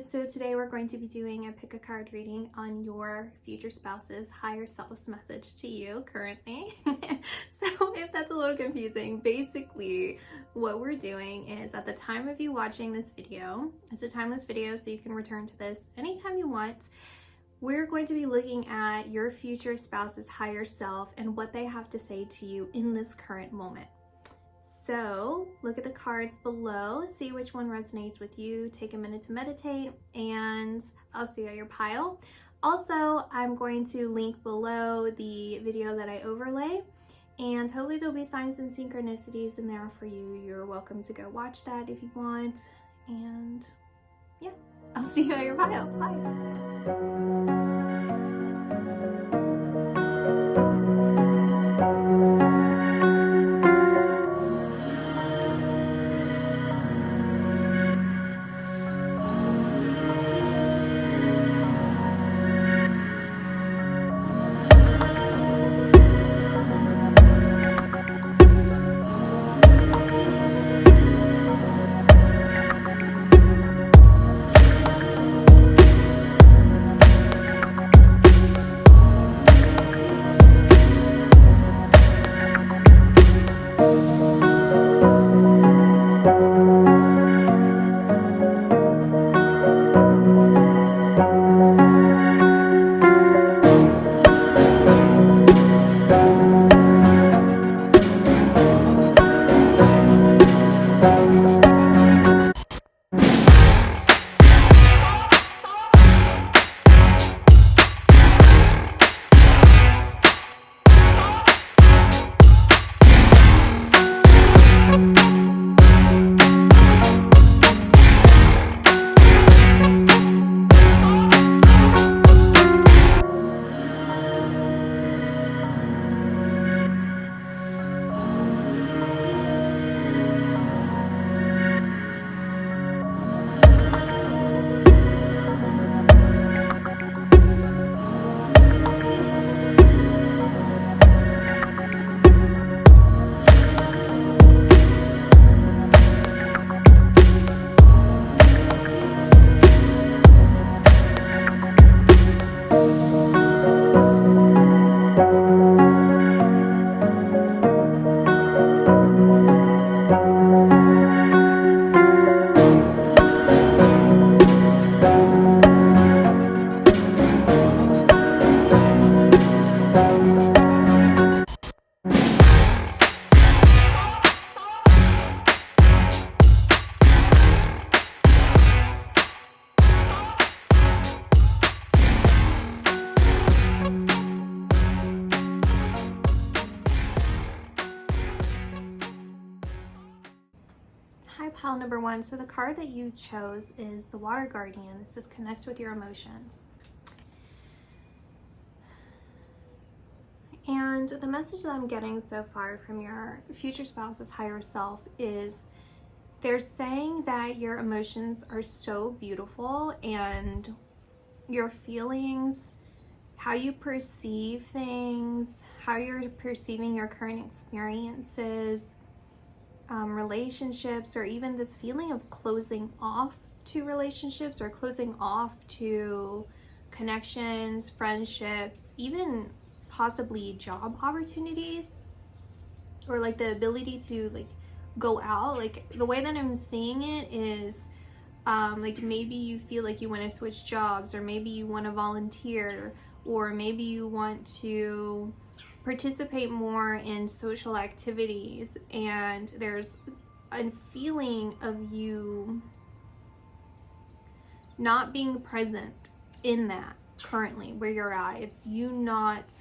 guys, so today we're going to be doing a pick a card reading on your future spouse's higher self's message to you currently. So if that's a little confusing, basically what we're doing is at the time of you watching this video, it's a timeless video so you can return to this anytime you want. We're going to be looking at your future spouse's higher self and what they have to say to you in this current moment. So look at the cards below, see which one resonates with you, take a minute to meditate, and I'll see you at your pile. Also, I'm going to link below the video that I overlay, and hopefully there'll be signs and synchronicities in there for you. You're welcome to go watch that if you want, and yeah, I'll see you at your pile. Bye. Hi, pile number one. So the card that you chose is the Water Guardian. This says connect with your emotions. And the message that I'm getting so far from your future spouse's higher self is they're saying that your emotions are so beautiful and your feelings, how you perceive things, how you're perceiving your current experiences, relationships, or even this feeling of closing off to relationships or closing off to connections, friendships, even possibly job opportunities, or like the ability to like go out. Like the way that I'm seeing it is like maybe you feel like you want to switch jobs, or maybe you want to volunteer, or maybe you want to participate more in social activities, and there's a feeling of you not being present in that currently where you're at. It's you not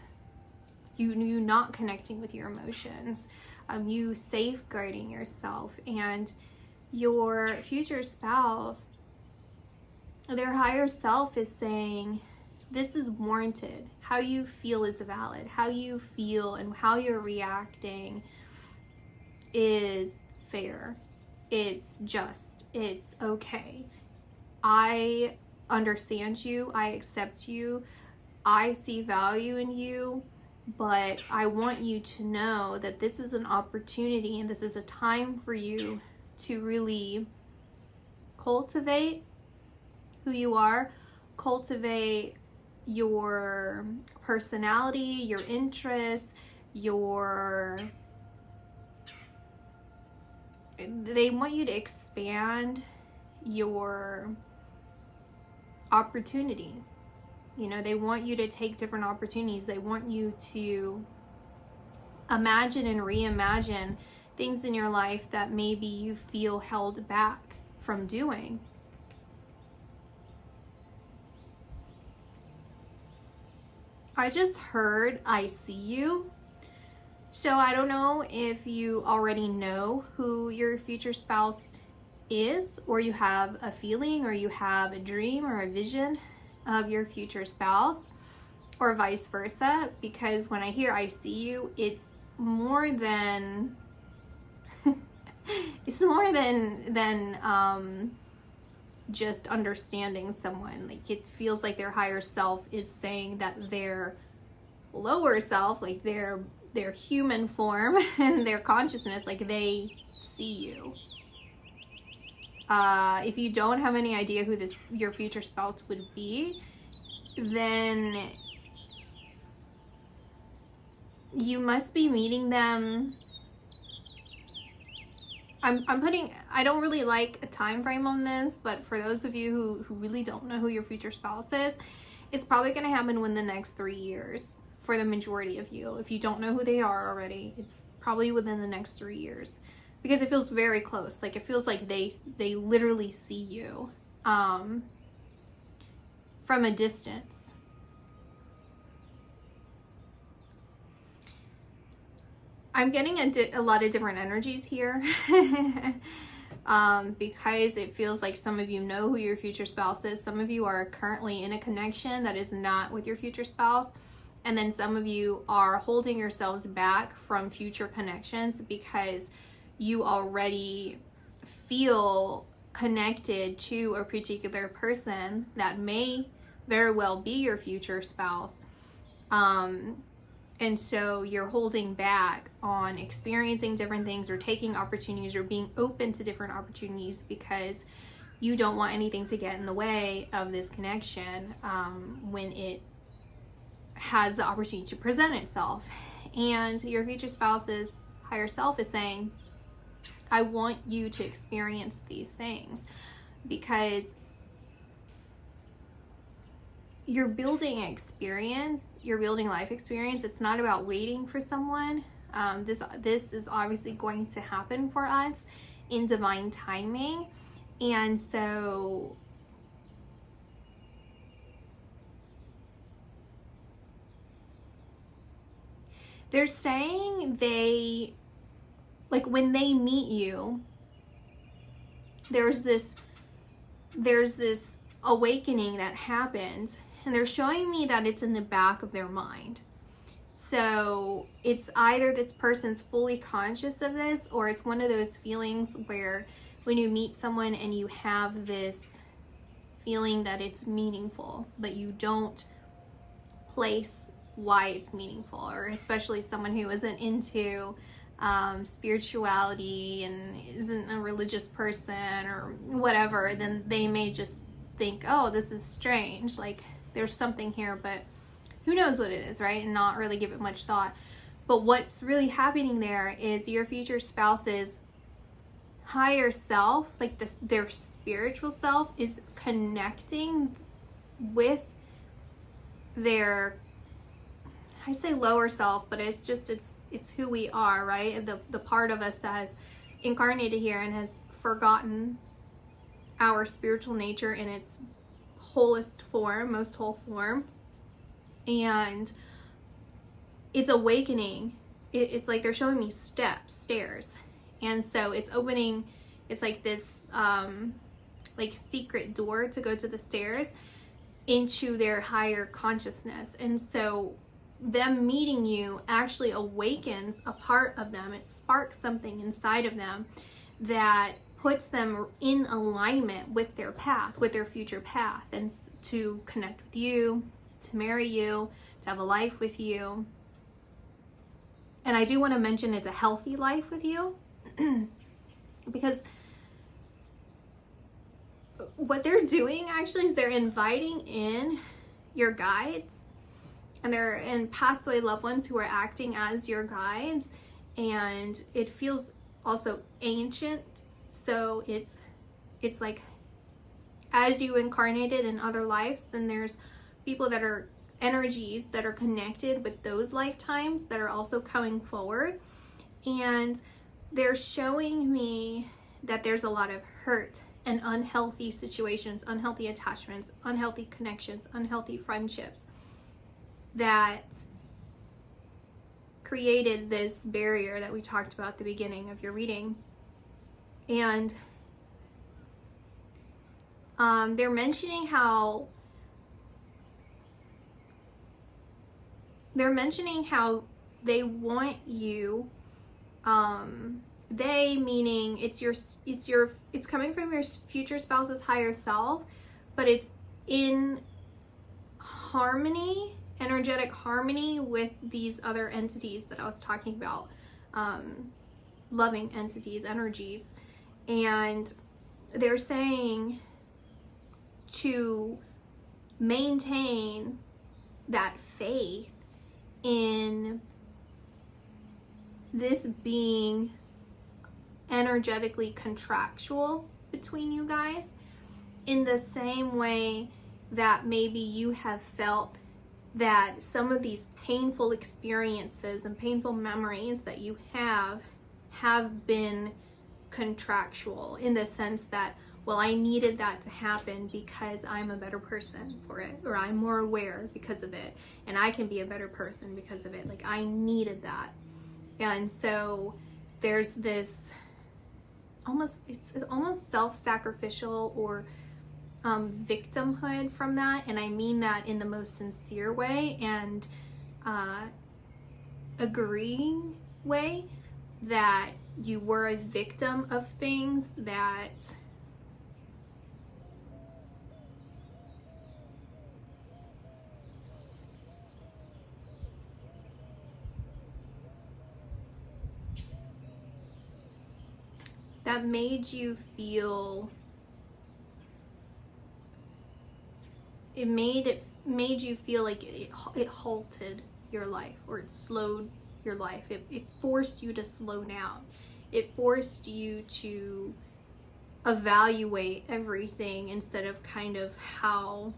connecting with your emotions, you safeguarding yourself, and your future spouse, their higher self, is saying this is warranted. How you feel is valid. How you feel and how you're reacting is fair. It's just. It's okay. I understand you. I accept you. I see value in you. But I want you to know that this is an opportunity and this is a time for you to really cultivate who you are, cultivate your personality, your interests, they want you to expand your opportunities. You know, they want you to take different opportunities. They want you to imagine and reimagine things in your life that maybe you feel held back from doing. I just heard, I see you. So I don't know if you already know who your future spouse is, or you have a feeling, or you have a dream or a vision of your future spouse, or vice versa, because when I hear I see you, it's more than just understanding someone. Like, it feels like their higher self is saying that their lower self, like their human form and their consciousness, like, they see you. If you don't have any idea who your future spouse would be, then you must be meeting them. I don't really like a time frame on this, but for those of you who really don't know who your future spouse is, it's probably going to happen within the next 3 years for the majority of you. If you don't know who they are already, it's probably within the next 3 years, because it feels very close. Like, it feels like they literally see you from a distance. I'm getting a lot of different energies here because it feels like some of you know who your future spouse is. Some of you are currently in a connection that is not with your future spouse. And then some of you are holding yourselves back from future connections because you already feel connected to a particular person that may very well be your future spouse. And so you're holding back on experiencing different things, or taking opportunities, or being open to different opportunities, because you don't want anything to get in the way of this connection when it has the opportunity to present itself. And your future spouse's higher self is saying, I want you to experience these things, because you're building experience, you're building life experience. It's not about waiting for someone. This is obviously going to happen for us in divine timing. And so they're saying when they meet you, there's this awakening that happens, and they're showing me that it's in the back of their mind. So it's either this person's fully conscious of this, or it's one of those feelings where when you meet someone and you have this feeling that it's meaningful, but you don't place why it's meaningful, or especially someone who isn't into spirituality and isn't a religious person or whatever, then they may just think, oh, this is strange, like there's something here, but who knows what it is, right? And not really give it much thought. But what's really happening there is your future spouse's higher self, like their spiritual self, is connecting with their, I say lower self, but it's who we are, right? The part of us that has incarnated here and has forgotten our spiritual nature in its wholest form, most whole form. And it's awakening. It's like they're showing me stairs. And so it's opening, it's like this like secret door to go to the stairs into their higher consciousness. And so them meeting you actually awakens a part of them. It sparks something inside of them that puts them in alignment with their path, with their future path, and to connect with you, to marry you, to have a life with you. And I do want to mention it's a healthy life with you because what they're doing actually is they're inviting in your guides and passed away loved ones who are acting as your guides, and it feels also ancient. So it's like, as you incarnated in other lives, then there's people that are energies that are connected with those lifetimes that are also coming forward, and they're showing me that there's a lot of hurt and unhealthy situations, unhealthy attachments, unhealthy connections, unhealthy friendships that created this barrier that we talked about at the beginning of your reading. And they're mentioning how they want you, they meaning it's coming from your future spouse's higher self, but it's in harmony, energetic harmony with these other entities that I was talking about, loving entities, energies. And they're saying to maintain that faith in this being energetically contractual between you guys, in the same way that maybe you have felt that some of these painful experiences and painful memories that you have been contractual, in the sense that, well, I needed that to happen because I'm a better person for it, or I'm more aware because of it, and I can be a better person because of it. Like, I needed that. And so there's this it's almost self-sacrificial or victimhood from that, and I mean that in the most sincere way and agreeing way, that you were a victim of things that made you feel, it made you feel like it halted your life, or it slowed your life. It forced you to slow down. It forced you to evaluate everything, instead of kind of how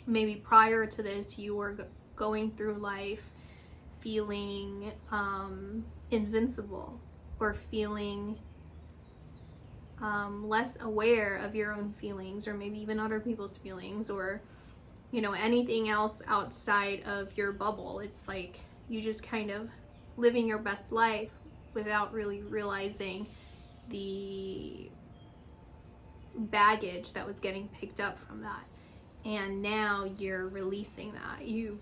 maybe prior to this you were going through life feeling invincible, or feeling less aware of your own feelings, or maybe even other people's feelings, or anything else outside of your bubble. It's like you just kind of living your best life without really realizing the baggage that was getting picked up from that. And now you're releasing that. You've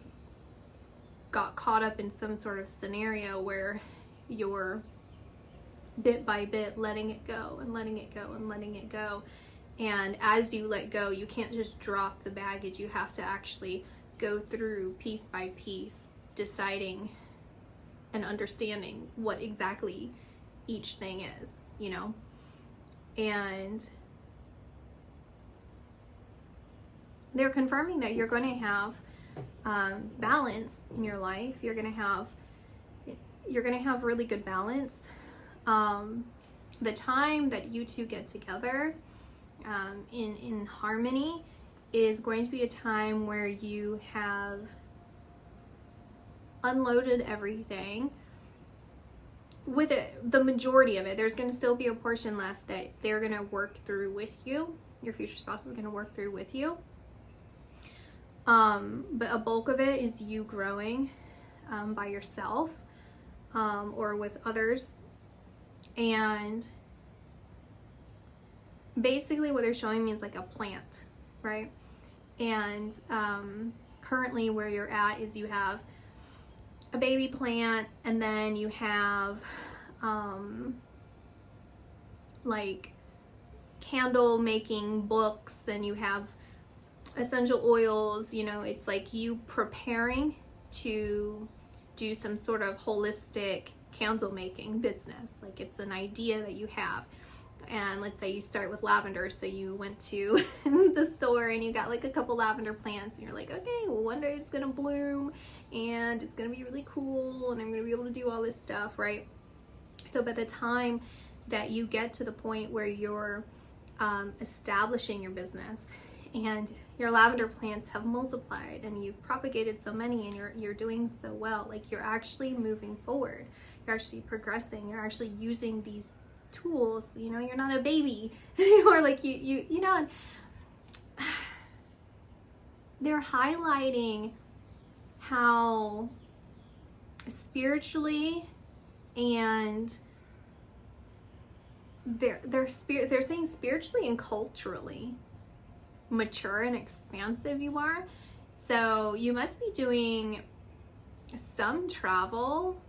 got caught up in some sort of scenario where you're bit by bit letting it go and letting it go and letting it go. And as you let go, you can't just drop the baggage. You have to actually go through piece by piece, deciding and understanding what exactly each thing is, And they're confirming that you're going to have balance in your life. You're going to have really good balance. The time that you two get together in harmony is going to be a time where you have unloaded everything. With the majority of it, there's going to still be a portion left that they're going to work through with you. Your future spouse is going to work through with you. But a bulk of it is you growing by yourself, or with others. And basically what they're showing me is like a plant, right? And currently where you're at is you have a baby plant, and then you have like candle making books, and you have essential oils. It's like you preparing to do some sort of holistic candle making business. Like, it's an idea that you have. And let's say you start with lavender, so you went to the store and you got like a couple lavender plants, and you're like, okay, well, one day it's gonna bloom and it's gonna be really cool and I'm gonna be able to do all this stuff, right? So by the time that you get to the point where you're establishing your business and your lavender plants have multiplied and you've propagated so many and you're doing so well, like you're actually moving forward, you're actually progressing, you're actually using these tools, you know, you're not a baby anymore, like you know. And they're highlighting how spiritually and they're saying spiritually and culturally mature and expansive you are. So you must be doing some travel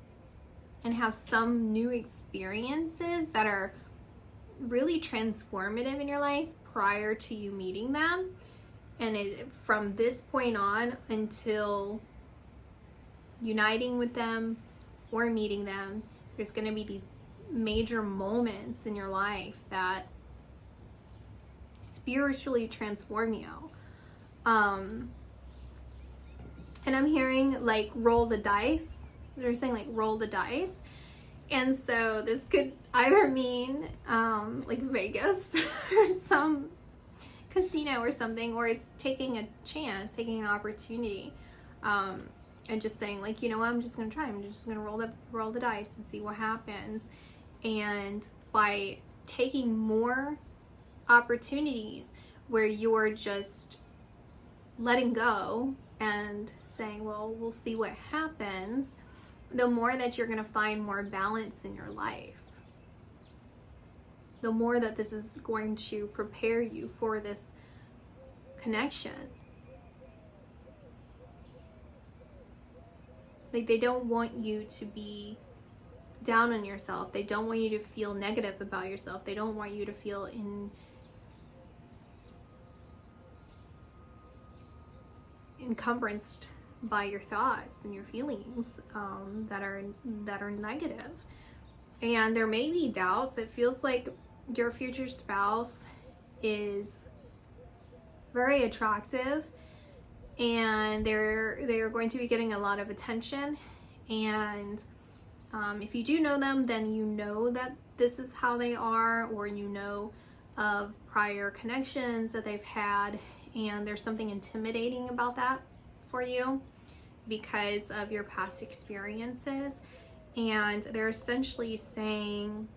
and have some new experiences that are really transformative in your life prior to you meeting them. And from this point on until uniting with them or meeting them, there's going to be these major moments in your life that spiritually transform you. And I'm hearing like roll the dice. They're saying like roll the dice. And so this could either mean like Vegas or some casino or something, or it's taking a chance, taking an opportunity, and just saying like, you know what, I'm just gonna try. I'm just gonna roll the dice and see what happens. And by taking more opportunities where you're just letting go and saying, well, we'll see what happens, the more that you're going to find more balance in your life. The more that this is going to prepare you for this connection. Like, they don't want you to be down on yourself. They don't want you to feel negative about yourself. They don't want you to feel encumbered by your thoughts and your feelings that are negative. And there may be doubts. It feels like your future spouse is very attractive and they're going to be getting a lot of attention. And if you do know them, then you know that this is how they are, or you know of prior connections that they've had, and there's something intimidating about that for you because of your past experiences. And they're essentially saying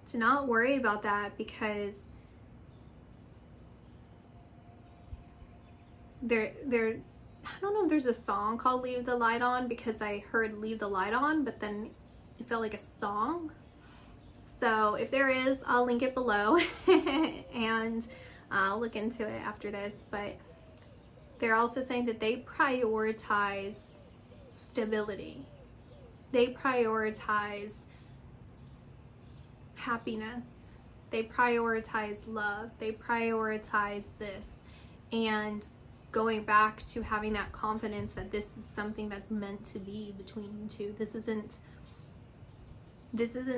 to not worry about that, because they're I don't know if there's a song called Leave the Light On, because I heard Leave the Light On, but then it felt like a song. So if there is, I'll link it below and I'll look into it after this. But they're also saying that they prioritize stability. They prioritize happiness. They prioritize love. They prioritize this. And going back to having that confidence that this is something that's meant to be between you two. This isn't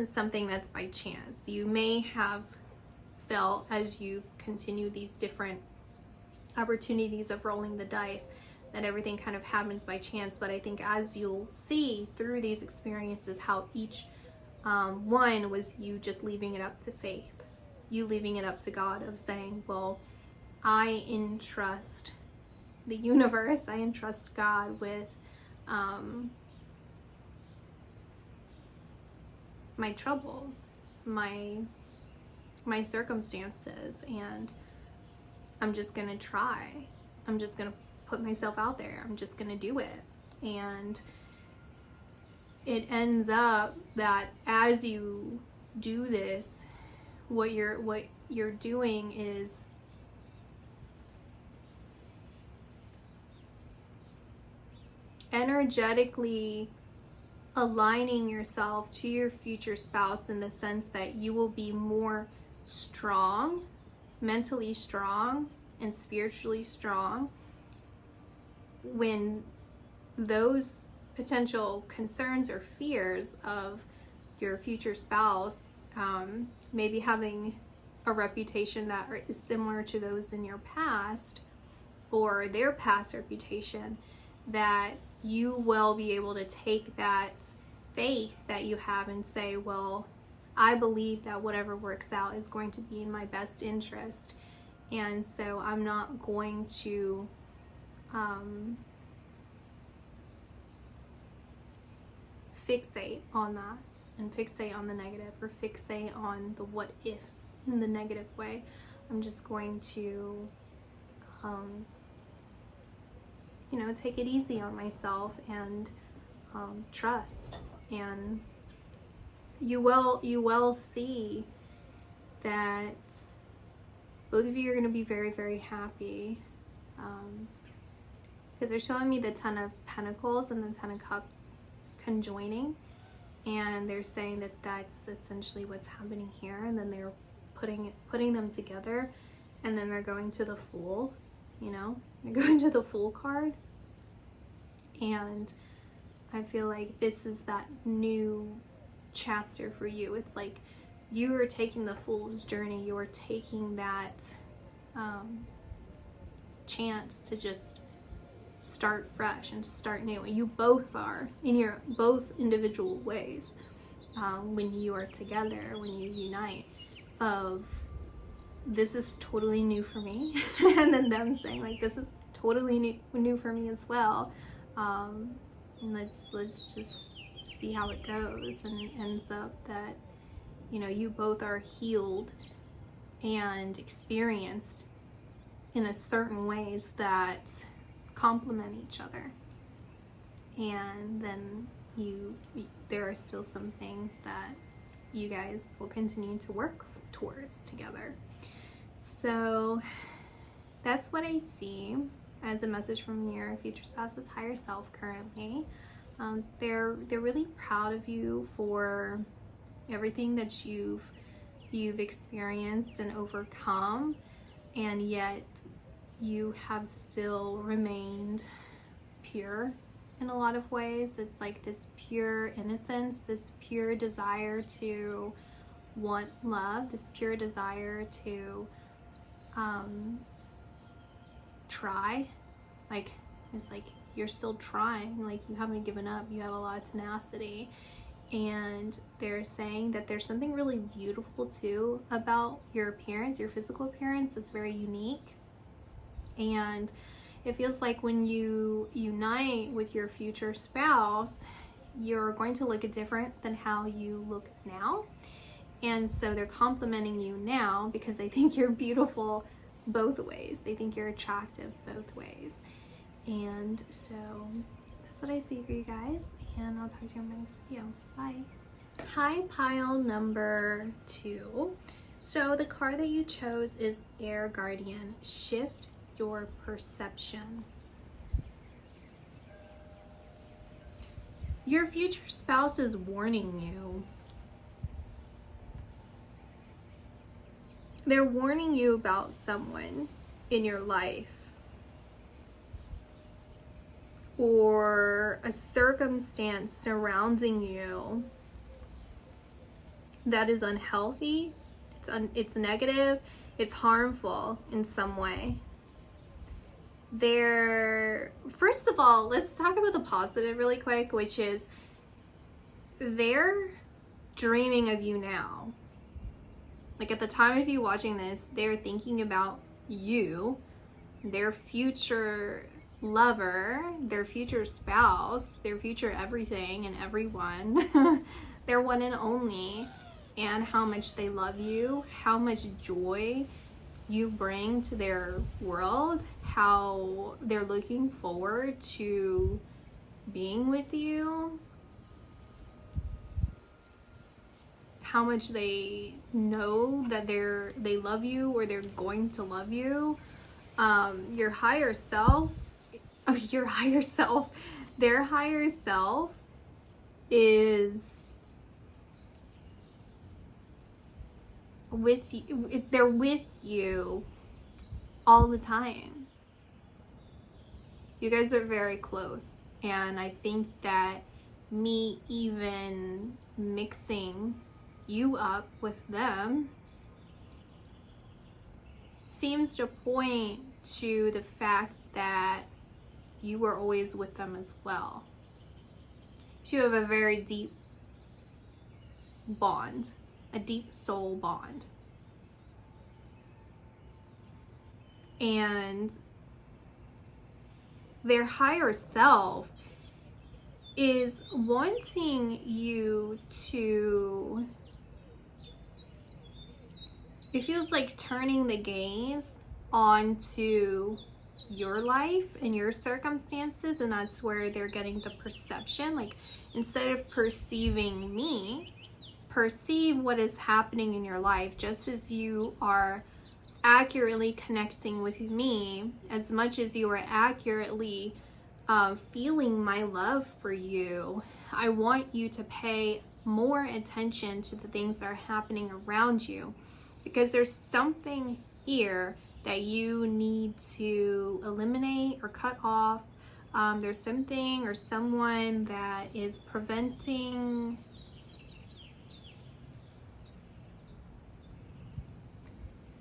something that's by chance. You may have felt, as you've continued these different opportunities of rolling the dice, that everything kind of happens by chance. But I think as you'll see through these experiences, how each one was you just leaving it up to faith, you leaving it up to God, of saying, well, I entrust the universe, I entrust God with my troubles, my circumstances, and I'm just gonna try. I'm just gonna put myself out there. I'm just gonna do it. And it ends up that as you do this, what you're doing is energetically aligning yourself to your future spouse, in the sense that you will be more strong, mentally strong and spiritually strong, when those potential concerns or fears of your future spouse maybe having a reputation that is similar to those in your past or their past reputation, that you will be able to take that faith that you have and say, well, I believe that whatever works out is going to be in my best interest, and so I'm not going to fixate on that and fixate on the negative, or fixate on the what ifs in the negative way. I'm just going to take it easy on myself and trust, and you will see that both of you are going to be very, very happy, because they're showing me the Ten of Pentacles and the Ten of Cups conjoining, and they're saying that that's essentially what's happening here, and then they're putting them together, and then they're going to the Fool, they're going to the Fool card. And I feel like this is that new chapter for you. It's like you are taking the Fool's journey. You are taking that chance to just start fresh and start new. And you both are in your both individual ways. When you are together, when you unite, of this is totally new for me, and then them saying like this is totally new for me as well. And let's just see how it goes, and it ends up that you both are healed and experienced in a certain ways that complement each other, and then there are still some things that you guys will continue to work towards together. So that's what I see as a message from your future spouse's higher self currently. They're really proud of you for everything that you've experienced and overcome, and yet you have still remained pure in a lot of ways. It's like this pure innocence, this pure desire to want love, this pure desire to try. Like, it's like you're still trying, like you haven't given up, you have a lot of tenacity. And they're saying that there's something really beautiful too about your appearance, your physical appearance, that's very unique. And it feels like when you unite with your future spouse, you're going to look different than how you look now. And so they're complimenting you now because they think you're beautiful both ways. They think you're attractive both ways. And so that's what I see for you guys. And I'll talk to you in my next video. Bye. Hi, pile number 2. So the card that you chose is Air Guardian. Shift your perception. Your future spouse is warning you. They're warning you about someone in your life, or a circumstance surrounding you that is unhealthy, it's negative, it's harmful in some way. First of all, let's talk about the positive really quick, which is they're dreaming of you now. Like at the time of you watching this, they're thinking about you, their future lover, their future spouse, their future everything and everyone, their one and only, and how much they love you, how much joy you bring to their world, how they're looking forward to being with you, how much they know that they love you, or they're going to love you. Your higher self, their higher self is with you. They're with you all the time. You guys are very close, and I think that me even mixing you up with them seems to point to the fact that you were always with them as well. So you have a very deep bond, a deep soul bond. And their higher self is wanting you to, it feels like turning the gaze onto your life and your circumstances, and that's where they're getting the perception. Like, instead of perceiving me, perceive what is happening in your life, just as you are accurately connecting with me, as much as you are accurately feeling my love for you. I want you to pay more attention to the things that are happening around you, because there's something here that you need to eliminate or cut off. There's something or someone that is preventing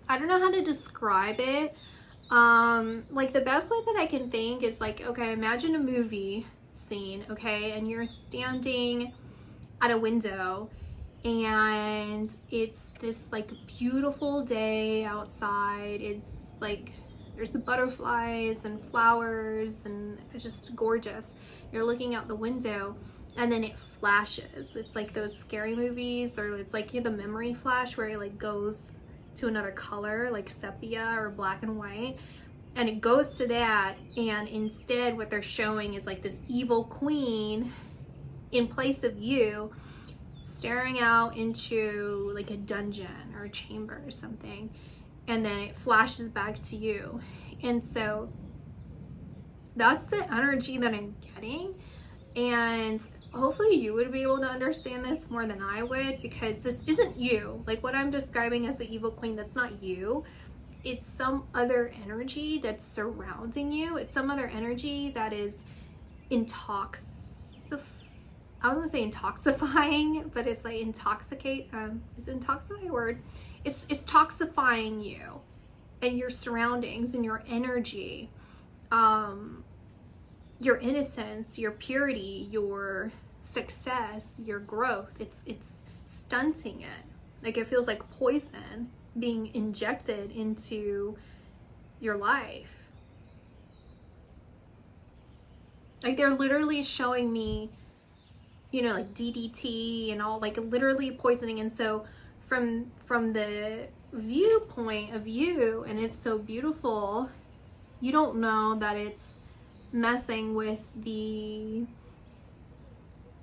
I don't know how to describe it. Like, the best way that I can think is like, okay, imagine a movie scene, okay, and you're standing at a window and it's this like beautiful day outside. It's like there's the butterflies and flowers and it's just gorgeous. You're looking out the window and then it flashes. It's like those scary movies, or it's like the memory flash where it like goes to another color, like sepia or black and white, and it goes to that, and instead what they're showing is like this evil queen in place of you, staring out into like a dungeon or a chamber or something, and then it flashes back to you. And so that's the energy that I'm getting, and hopefully you would be able to understand this more than I would, because this isn't you. Like, what I'm describing as the evil queen, that's not you. It's some other energy that's surrounding you. It's some other energy that is I was gonna say intoxifying, but it's like intoxicate. Is intoxify a word? It's toxifying you and your surroundings and your energy, your innocence, your purity, your success, your growth. It's stunting it. Like, it feels like poison being injected into your life. Like, they're literally showing me, you know, like DDT and all, like literally poisoning. And so from the viewpoint of you, and it's so beautiful, you don't know that it's messing with the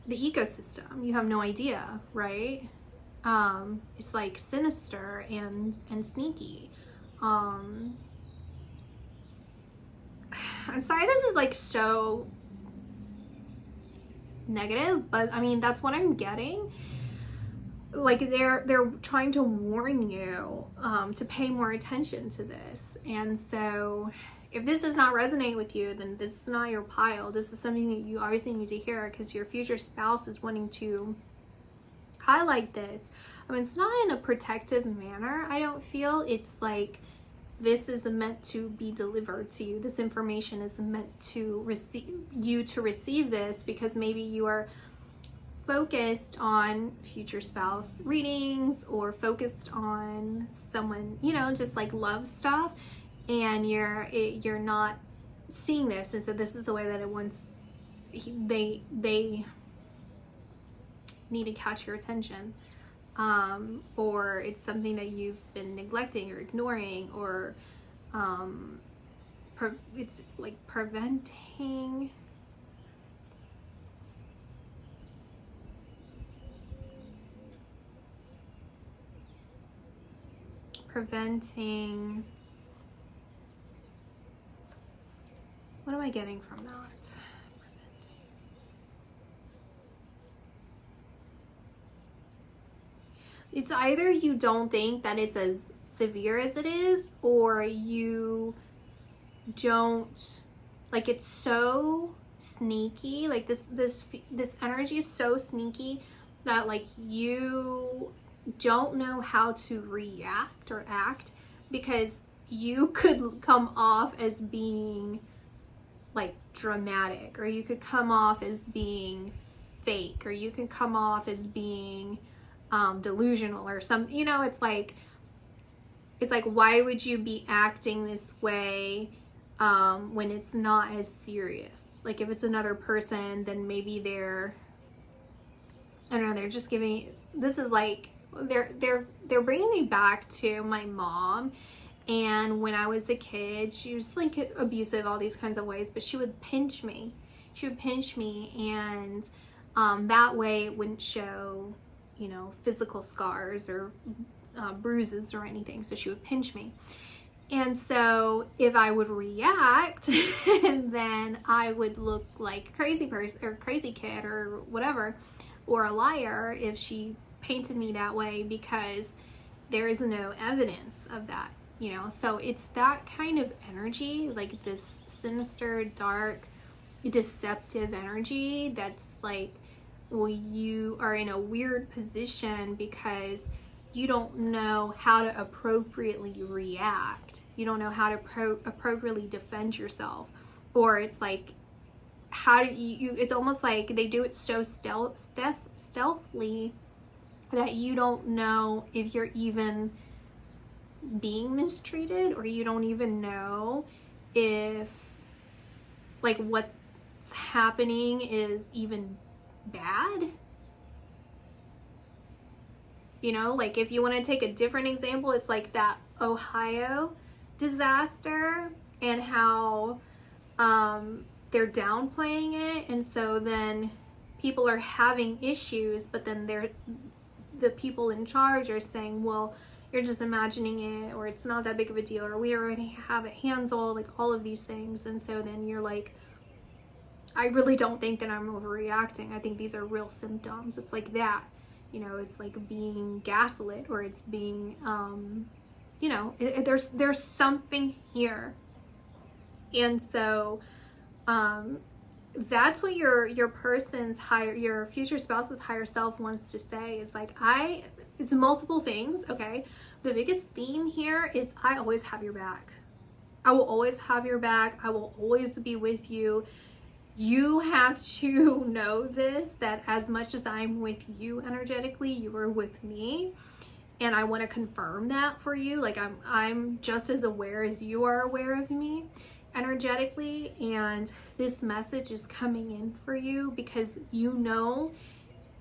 ecosystem. You have no idea, right? It's like sinister and sneaky. I'm sorry this is like so negative, but I mean, that's what I'm getting. Like, they're trying to warn you to pay more attention to this. And so if this does not resonate with you, then this is not your pile. This is something that you obviously need to hear, because your future spouse is wanting to highlight this. I mean, it's not in a protective manner, I don't feel. It's like, this is meant to be delivered to you. This information is meant to receive this, because maybe you are focused on future spouse readings, or focused on someone, you know, just like love stuff, and you're not seeing this. And so this is the way that it wants, they need to catch your attention, or it's something that you've been neglecting or ignoring, or it's like preventing what am I getting from that? It's either you don't think that it's as severe as it is, or you don't, like, it's so sneaky. Like this energy is so sneaky that like you don't know how to react or act, because you could come off as being like dramatic, or you could come off as being fake, or you could come off as being delusional or something. You know, it's like why would you be acting this way when it's not as serious? Like if it's another person, then maybe they're, I don't know, they're just giving, this is like they're bringing me back to my mom. And when I was a kid, she was like abusive all these kinds of ways, but she would pinch me. And that way it wouldn't show, you know, physical scars or bruises or anything. So she would pinch me. And so if I would react, then I would look like a crazy person or crazy kid or whatever, or a liar if she painted me that way, because there is no evidence of that, you know. So it's that kind of energy, like this sinister, dark, deceptive energy that's like, well, you are in a weird position because you don't know how to appropriately react. You don't know how to appropriately defend yourself. Or it's like, how do you it's almost like they do it so stealthily that you don't know if you're even being mistreated, or you don't even know if like what's happening is even bad. You know, like if you want to take a different example, it's like that Ohio disaster and how they're downplaying it, and so then people are having issues, but then the people in charge are saying, well, you're just imagining it, or it's not that big of a deal, or we already have it handled, like all of these things. And so then you're like, I really don't think that I'm overreacting. I think these are real symptoms. It's like that, you know, it's like being gaslit, or it's being, you know, there's something here. And so, that's what your person's your future spouse's higher self wants to say, is like, it's multiple things. Okay. The biggest theme here is I always have your back. I will always have your back. I will always be with you. You have to know this, that as much as I'm with you energetically, you are with me. And I want to confirm that for you. Like I'm just as aware as you are aware of me energetically. And this message is coming in for you because you know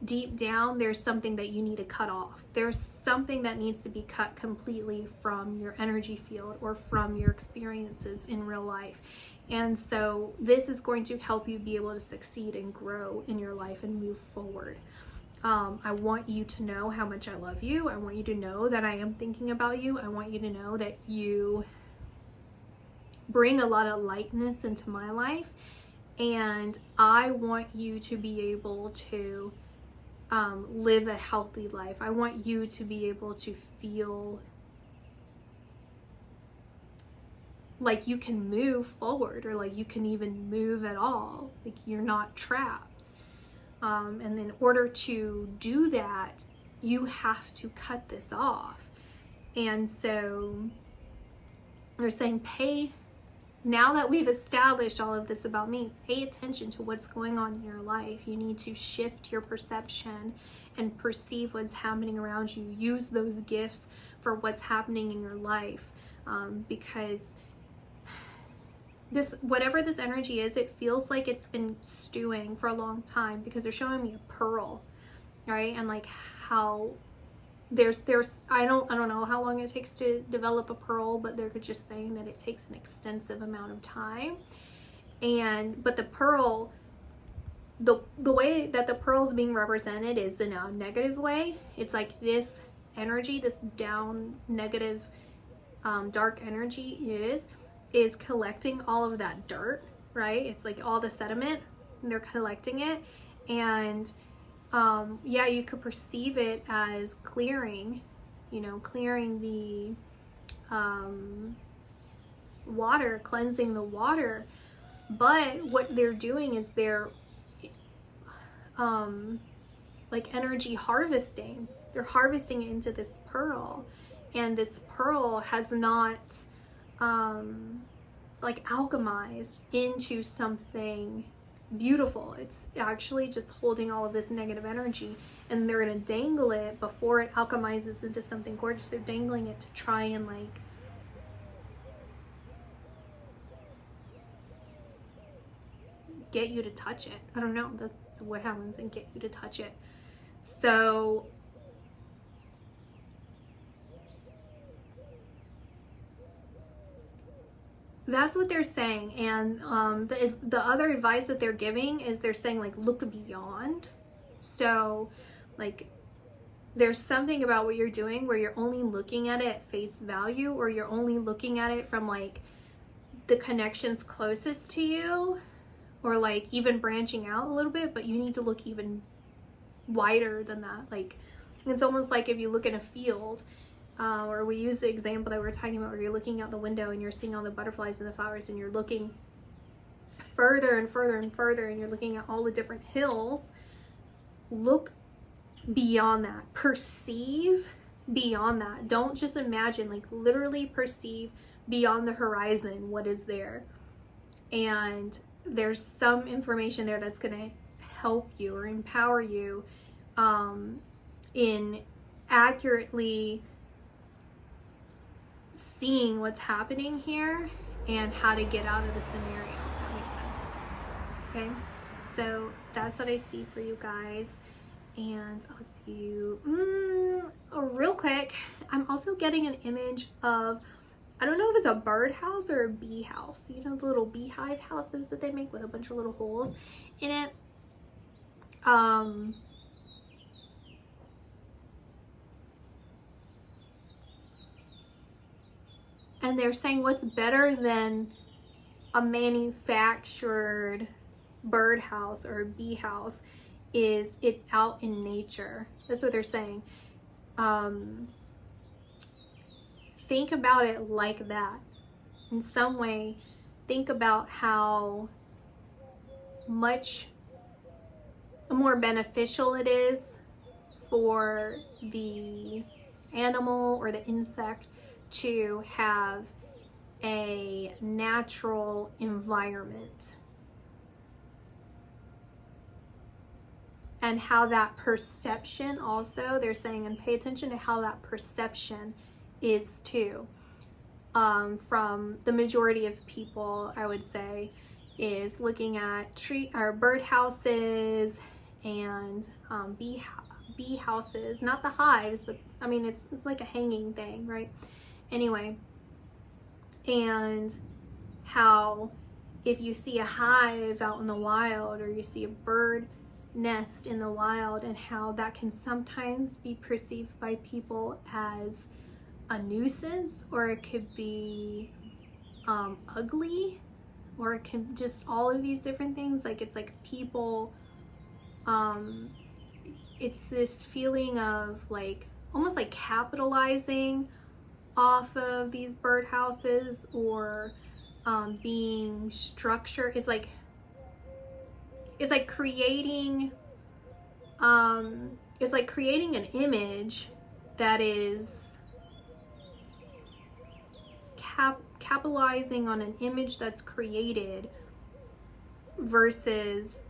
deep down there's something that you need to cut off. There's something that needs to be cut completely from your energy field or from your experiences in real life. And so this is going to help you be able to succeed and grow in your life and move forward. I want you to know how much I love you. I want you to know that I am thinking about you. I want you to know that you bring a lot of lightness into my life. And I want you to be able to live a healthy life. I want you to be able to feel like you can move forward, or like you can even move at all, like you're not trapped. And in order to do that, you have to cut this off. And so they're saying, now that we've established all of this about me, pay attention to what's going on in your life. You need to shift your perception and perceive what's happening around you. Use those gifts for what's happening in your life, because whatever this energy is, it feels like it's been stewing for a long time, because they're showing me a pearl, right? And like how there's I don't know how long it takes to develop a pearl, but they're just saying that it takes an extensive amount of time. But the pearl, the way that the pearl is being represented is in a negative way. It's like this energy, this down, negative, dark energy is collecting all of that dirt, right? It's like all the sediment, and they're collecting it. And yeah, you could perceive it as clearing the water, cleansing the water. But what they're doing is they're like energy harvesting. They're harvesting it into this pearl, and this pearl has not like alchemized into something beautiful. It's actually just holding all of this negative energy, and they're gonna dangle it before it alchemizes into something gorgeous. They're dangling it to try and like get you to touch it. I don't know, that's what happens, and get you to touch it. So that's what they're saying. And the other advice that they're giving is they're saying like look beyond. So like there's something about what you're doing where you're only looking at it at face value, or you're only looking at it from like the connections closest to you, or like even branching out a little bit, but you need to look even wider than that. Like it's almost like if you look in a field, or we use the example that we were talking about where you're looking out the window and you're seeing all the butterflies and the flowers, and you're looking further and further and further, and you're looking at all the different hills. Look beyond that, perceive beyond that. Don't just imagine, like literally perceive beyond the horizon what is there. And there's some information there that's going to help you or empower you in accurately seeing what's happening here and how to get out of the scenario, if that makes sense. Okay, so that's what I see for you guys, and I'll see you real quick. I'm also getting an image of, I don't know if it's a bird house or a bee house. You know, the little beehive houses that they make with a bunch of little holes in it. And they're saying what's better than a manufactured birdhouse or a bee house is it out in nature. That's what they're saying. Think about it like that. In some way, think about how much more beneficial it is for the animal or the insect to have a natural environment, and how that perception also, they're saying, and pay attention to how that perception is too. From the majority of people, I would say, is looking at tree or bird houses and bee houses, not the hives, but I mean it's like a hanging thing, right? Anyway, and how if you see a hive out in the wild, or you see a bird nest in the wild, and how that can sometimes be perceived by people as a nuisance, or it could be ugly, or it can just all of these different things. Like it's like people, it's this feeling of like almost like capitalizing off of these birdhouses, or being structured. It's like creating an image that is capitalizing on an image that's created, versus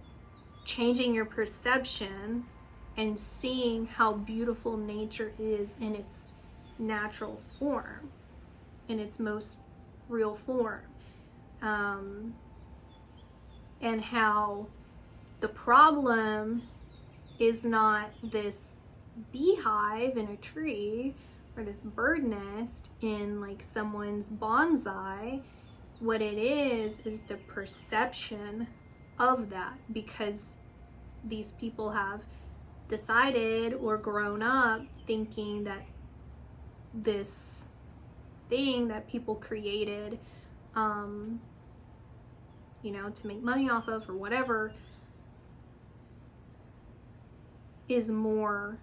changing your perception and seeing how beautiful nature is in its natural form, in its most real form, and how the problem is not this beehive in a tree or this bird nest in like someone's bonsai. What it is the perception of that, because these people have decided or grown up thinking that this thing that people created, you know, to make money off of or whatever, is more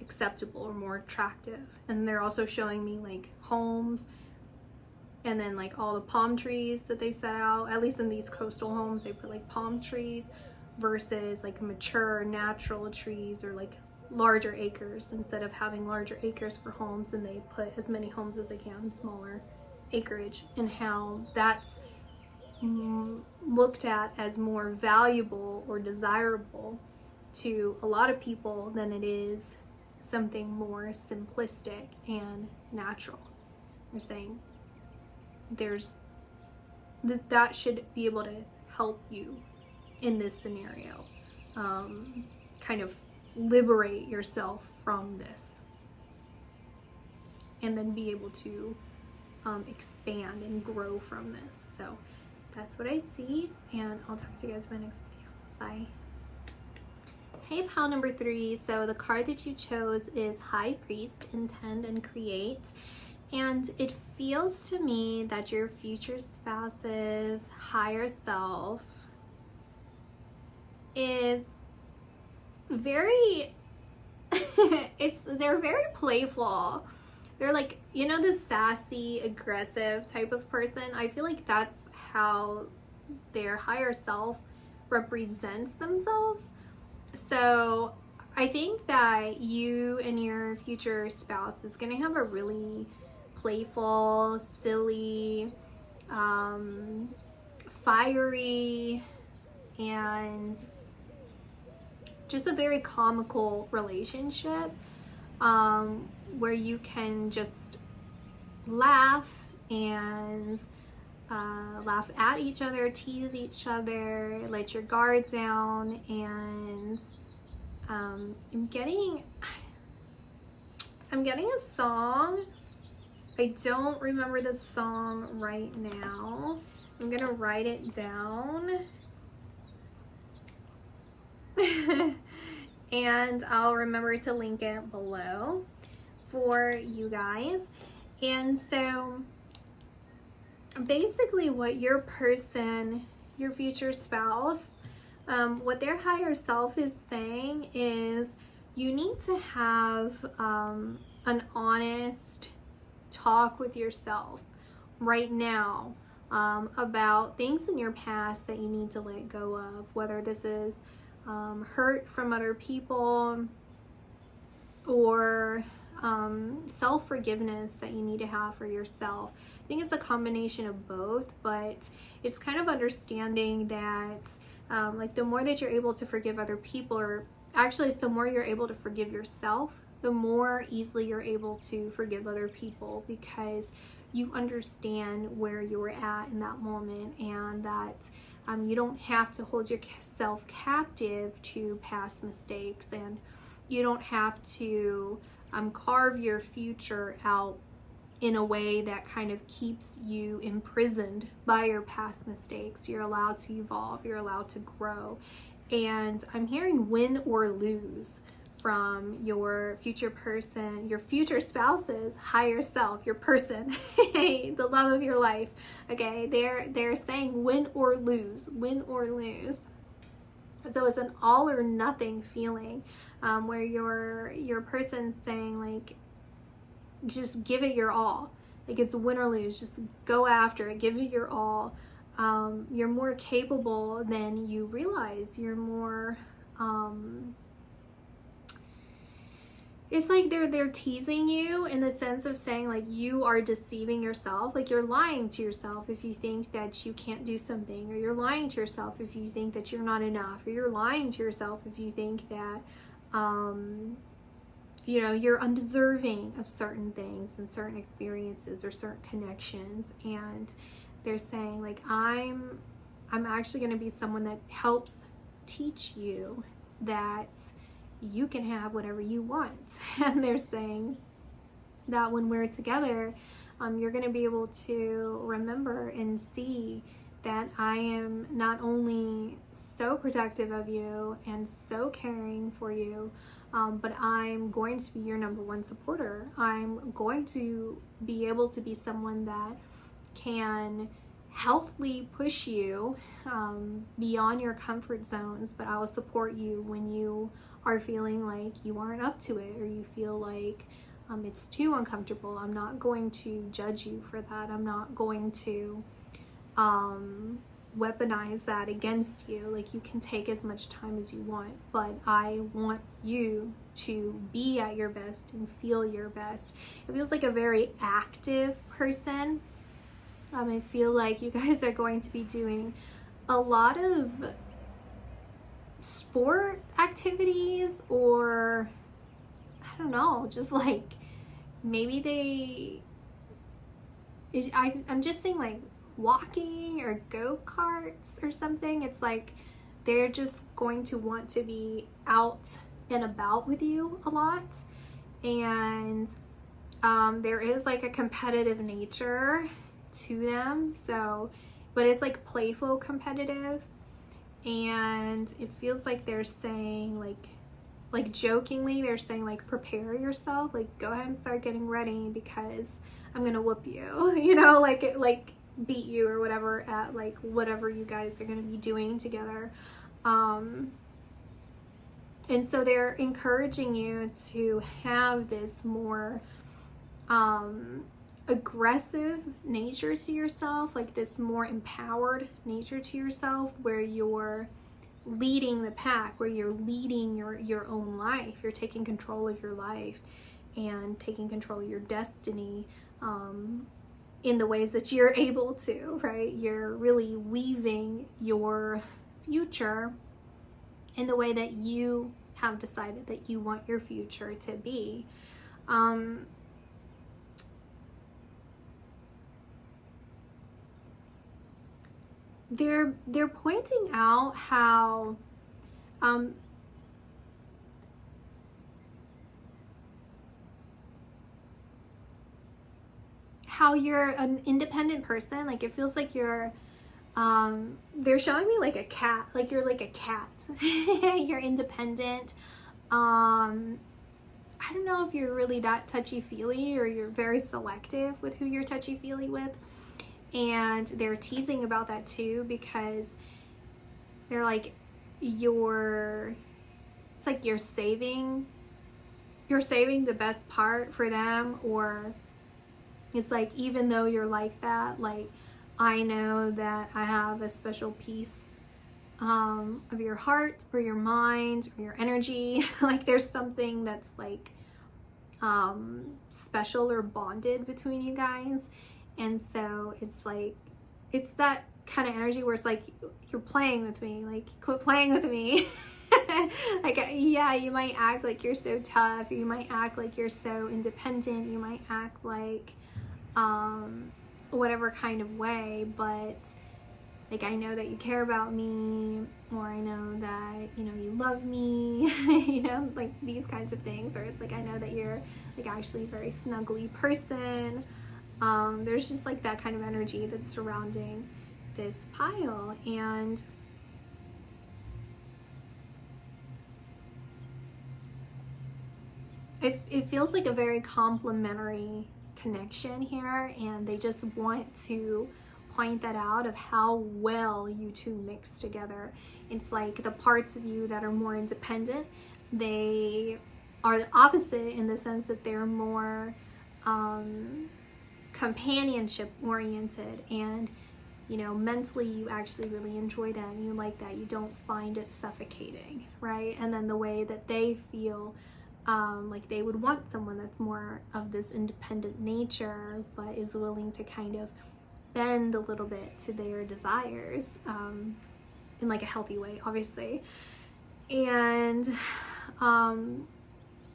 acceptable or more attractive. And they're also showing me like homes and then like all the palm trees that they set out, at least in these coastal homes, they put like palm trees versus like mature natural trees or like larger acres. Instead of having larger acres for homes, and they put as many homes as they can, smaller acreage, and how that's looked at as more valuable or desirable to a lot of people than it is something more simplistic and natural. They're saying that should be able to help you in this scenario, kind of liberate yourself from this, and then be able to expand and grow from this. So that's what I see, and I'll talk to you guys in my next video. Bye. Hey, pile number 3. So the card that you chose is High Priest, Intend and Create. And it feels to me that your future spouse's higher self is very, they're very playful. They're like, you know, the sassy, aggressive type of person. I feel like that's how their higher self represents themselves. So I think that you and your future spouse is going to have a really playful, silly, fiery, and just a very comical relationship, where you can just laugh and laugh at each other, tease each other, let your guard down. And I'm getting a song. I don't remember the song right now. I'm gonna write it down and I'll remember to link it below for you guys. And so basically what your person, your future spouse, what their higher self is saying is you need to have an honest talk with yourself right now about things in your past that you need to let go of, whether this is hurt from other people or self-forgiveness that you need to have for yourself. I think it's a combination of both, but it's kind of understanding that like the more that you're able to forgive other people, or actually it's the more you're able to forgive yourself, the more easily you're able to forgive other people, because you understand where you were at in that moment, and that you don't have to hold yourself captive to past mistakes, and you don't have to carve your future out in a way that kind of keeps you imprisoned by your past mistakes. You're allowed to evolve, you're allowed to grow. And I'm hearing win or lose from your future person, your future spouse's higher self, your person, the love of your life. Okay, they're saying win or lose, win or lose. So it's an all or nothing feeling, where your person's saying like, just give it your all. Like it's win or lose, just go after it, give it your all. You're more capable than you realize. You're more, it's like they're teasing you in the sense of saying like you are deceiving yourself, like you're lying to yourself if you think that you can't do something, or you're lying to yourself if you think that you're not enough, or you're lying to yourself if you think that you know, you're undeserving of certain things and certain experiences or certain connections. And they're saying like, I'm actually going to be someone that helps teach you that you can have whatever you want. And they're saying that when we're together, you're going to be able to remember and see that I am not only so protective of you and so caring for you, but I'm going to be your number one supporter. I'm going to be able to be someone that can healthily push you beyond your comfort zones, but I will support you when you are feeling like you aren't up to it, or you feel like it's too uncomfortable, I'm not going to judge you for that. I'm not going to weaponize that against you. Like, you can take as much time as you want, but I want you to be at your best and feel your best. It feels like a very active person. I feel like you guys are going to be doing a lot of sport activities, or I don't know, just like maybe I'm just seeing like walking or go-karts or something. It's like they're just going to want to be out and about with you a lot, and there is like a competitive nature to them, so, but it's like playful competitive, and it feels like they're saying like jokingly, they're saying like, prepare yourself, like go ahead and start getting ready because I'm gonna whoop you, you know, like beat you or whatever at like whatever you guys are gonna be doing together. And so they're encouraging you to have this more aggressive nature to yourself, like this more empowered nature to yourself, where you're leading the pack, where you're leading your own life. You're taking control of your life and taking control of your destiny in the ways that you're able to, right? You're really weaving your future in the way that you have decided that you want your future to be. They're pointing out how you're an independent person. Like, it feels like you're they're showing me like a cat, like you're like a cat. You're independent. I don't know if you're really that touchy-feely, or you're very selective with who you're touchy-feely with. And they're teasing about that too, because they're like, it's like you're saving the best part for them, or it's like, even though you're like that, like, I know that I have a special piece of your heart or your mind or your energy. Like, there's something that's like special or bonded between you guys. And so it's like, it's that kind of energy where it's like, you're playing with me, like, quit playing with me. Like, yeah, you might act like you're so tough, you might act like you're so independent, you might act like whatever kind of way, but like, I know that you care about me, or I know that, you know, you love me, you know, like these kinds of things. Or it's like, I know that you're like actually a very snuggly person. There's just like that kind of energy that's surrounding this pile, and it feels like a very complementary connection here, and they just want to point that out of how well you two mix together. It's like the parts of you that are more independent, they are the opposite in the sense that they're more companionship oriented, and you know, mentally you actually really enjoy that and you like that. You don't find it suffocating, right? And then the way that they feel, like they would want someone that's more of this independent nature, but is willing to kind of bend a little bit to their desires, in like a healthy way, obviously. And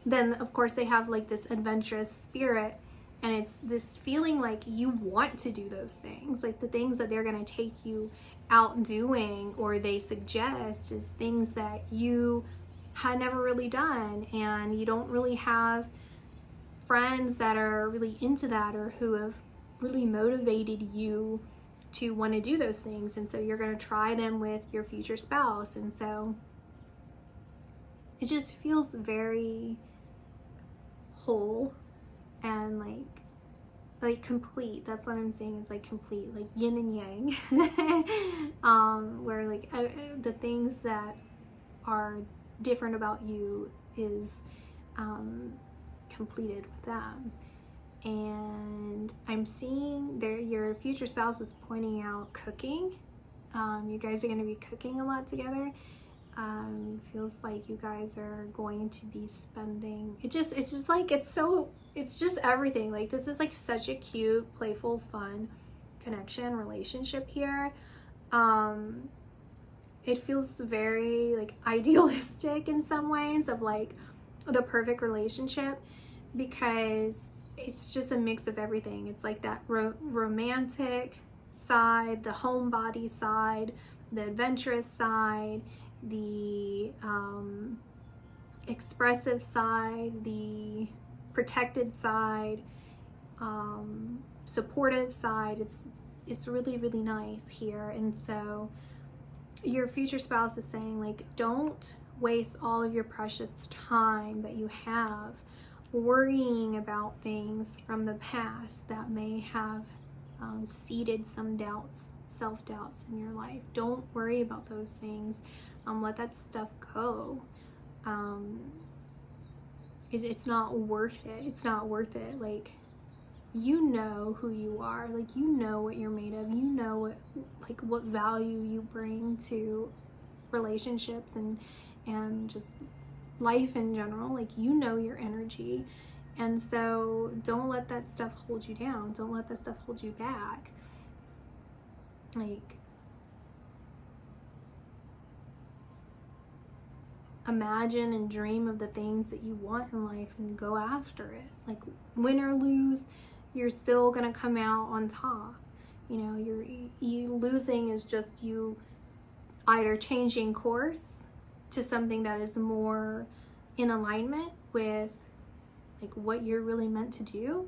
then of course they have like this adventurous spirit, and it's this feeling like you want to do those things, like the things that they're going to take you out doing, or they suggest, is things that you had never really done, and you don't really have friends that are really into that, or who have really motivated you to want to do those things. And so you're going to try them with your future spouse, and so it just feels very whole and like complete. That's what I'm saying, is like complete, like yin and yang. Where like the things that are different about you is completed with them. And I'm seeing there your future spouse is pointing out cooking. You guys are going to be cooking a lot together. Feels like you guys are going to be spending, it's just like, it's just everything. Like, this is like such a cute, playful, fun connection, relationship here. It feels very like idealistic in some ways, of like the perfect relationship, because it's just a mix of everything. It's like that romantic side, the homebody side, the adventurous side, the expressive side, the protected side, supportive side. It's really, really nice here. And so your future spouse is saying, like, don't waste all of your precious time that you have worrying about things from the past that may have seeded some doubts, self-doubts in your life. Don't worry about those things. Let that stuff go. It's not worth it. It's not worth it. Like, you know who you are. Like, you know what you're made of. You know what value you bring to relationships and just life in general. Like, you know your energy. And so don't let that stuff hold you down. Don't let that stuff hold you back. Like, imagine and dream of the things that you want in life and go after it. Like, win or lose, you're still gonna come out on top. You know, you losing is just you either changing course to something that is more in alignment with like what you're really meant to do,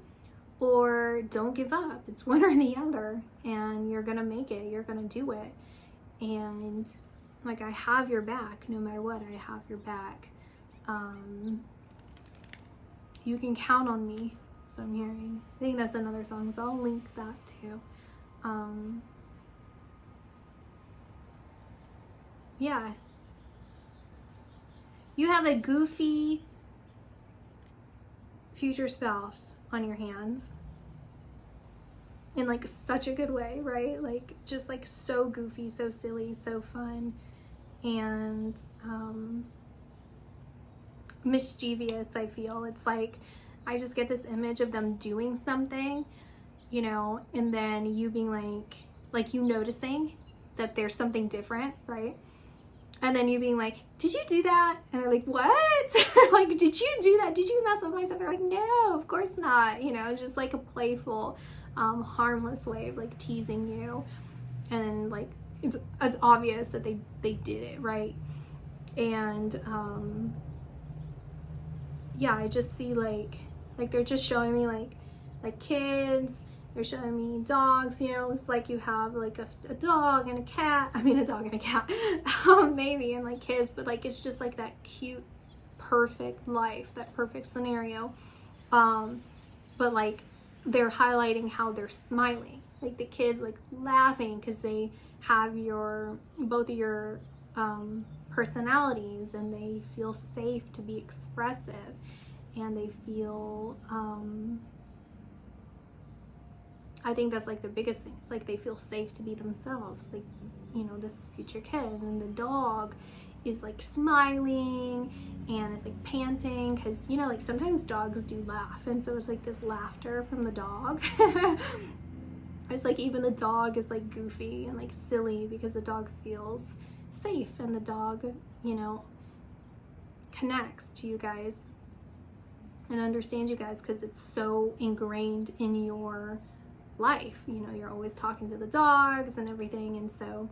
or don't give up. It's one or the other, and you're gonna make it. You're gonna do it. And like, I have your back no matter what. I have your back. You can count on me. So I'm hearing, I think that's another song, so I'll link that too. Yeah, you have a goofy future spouse on your hands in like such a good way, right? Like, just like so goofy, so silly, so fun, and mischievous. I feel it's like, I just get this image of them doing something, you know, and then you being like you noticing that there's something different, right? And then you being like, did you do that? And they're like, what? Like, did you do that? Did you mess with my stuff? They're like, no, of course not. You know, just like a playful, harmless way of like teasing you. And like, it's obvious that they did it, right? And yeah, I just see like they're just showing me like kids. They're showing me dogs, you know. It's like you have like a dog and a cat. I mean, a dog and a cat, maybe, and like kids, but like, it's just like that cute, perfect life, that perfect scenario. But like, they're highlighting how they're smiling, like the kids like laughing because they have both of your personalities, and they feel safe to be expressive, and they feel I think that's like the biggest thing. It's like they feel safe to be themselves, like, you know, this future kid. And the dog is like smiling and it's like panting because, you know, like sometimes dogs do laugh, and so it's like this laughter from the dog. It's like even the dog is like goofy and like silly because the dog feels safe, and the dog, you know, connects to you guys and understands you guys because it's so ingrained in your life. You know, you're always talking to the dogs and everything. And so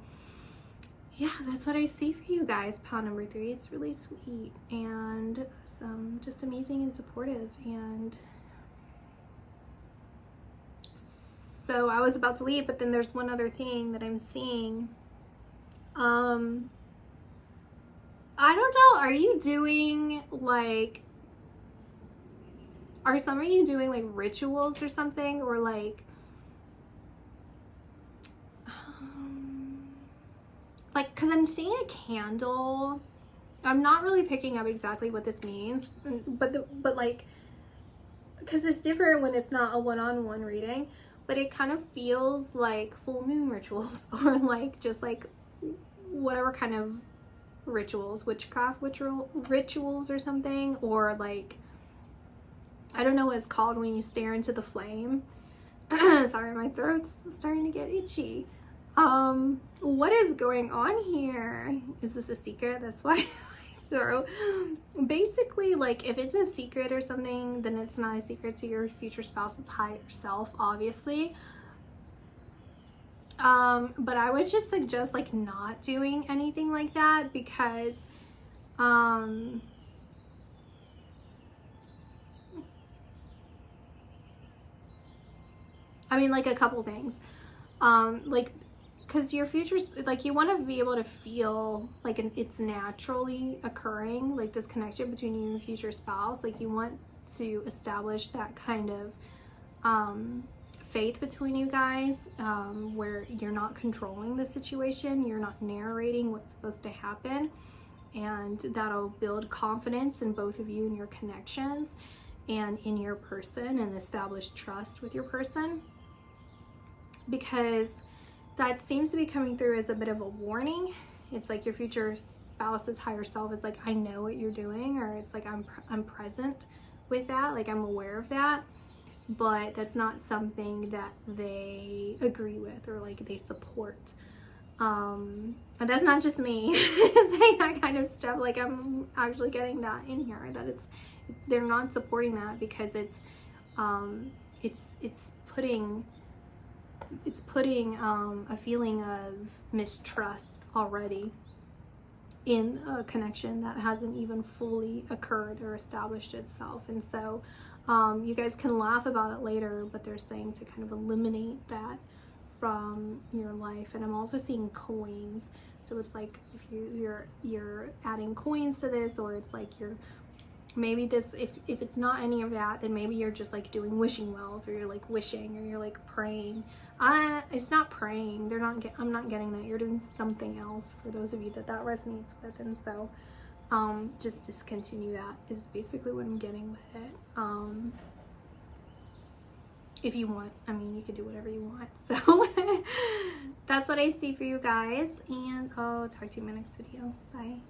yeah, that's what I see for you guys, pile number 3. It's really sweet and just amazing and supportive. And so I was about to leave, but then there's one other thing that I'm seeing. I don't know, are you doing like, are some of you doing like rituals or something, or like because I'm seeing a candle. I'm not really picking up exactly what this means, but like because it's different when it's not a one-on-one reading, but it kind of feels like full moon rituals or like just like whatever kind of rituals, witchcraft rituals or something, or like, I don't know what it's called when you stare into the flame. Sorry, my throat's starting to get itchy. What is going on here? Is this a secret? That's why my throat. Basically, like, if it's a secret or something, then it's not a secret to your future spouse's higher self, obviously. But I would just suggest like not doing anything like that, because I mean, like, a couple things. Like, because your future's, like, you want to be able to feel like it's naturally occurring, like this connection between you and your future spouse. Like, you want to establish that kind of faith between you guys, where you're not controlling the situation, you're not narrating what's supposed to happen, and that'll build confidence in both of you and your connections and in your person, and establish trust with your person, because that seems to be coming through as a bit of a warning. It's like your future spouse's higher self is like, I know what you're doing, or it's like, I'm present with that, like I'm aware of that, but that's not something that they agree with or like they support. And that's not just me saying that kind of stuff. Like, I'm actually getting that in here, that they're not supporting that, because it's putting a feeling of mistrust already in a connection that hasn't even fully occurred or established itself. And so you guys can laugh about it later, but they're saying to kind of eliminate that from your life. And I'm also seeing coins, so it's like if you're adding coins to this, or it's like you're maybe this, if it's not any of that, then maybe you're just like doing wishing wells, or you're like wishing, or you're like praying. It's not praying. I'm not getting that. You're doing something else, for those of you that resonates with. And so just discontinue that is basically what I'm getting with it. If you want, I mean, you can do whatever you want. So that's what I see for you guys, and I'll talk to you in my next video. Bye.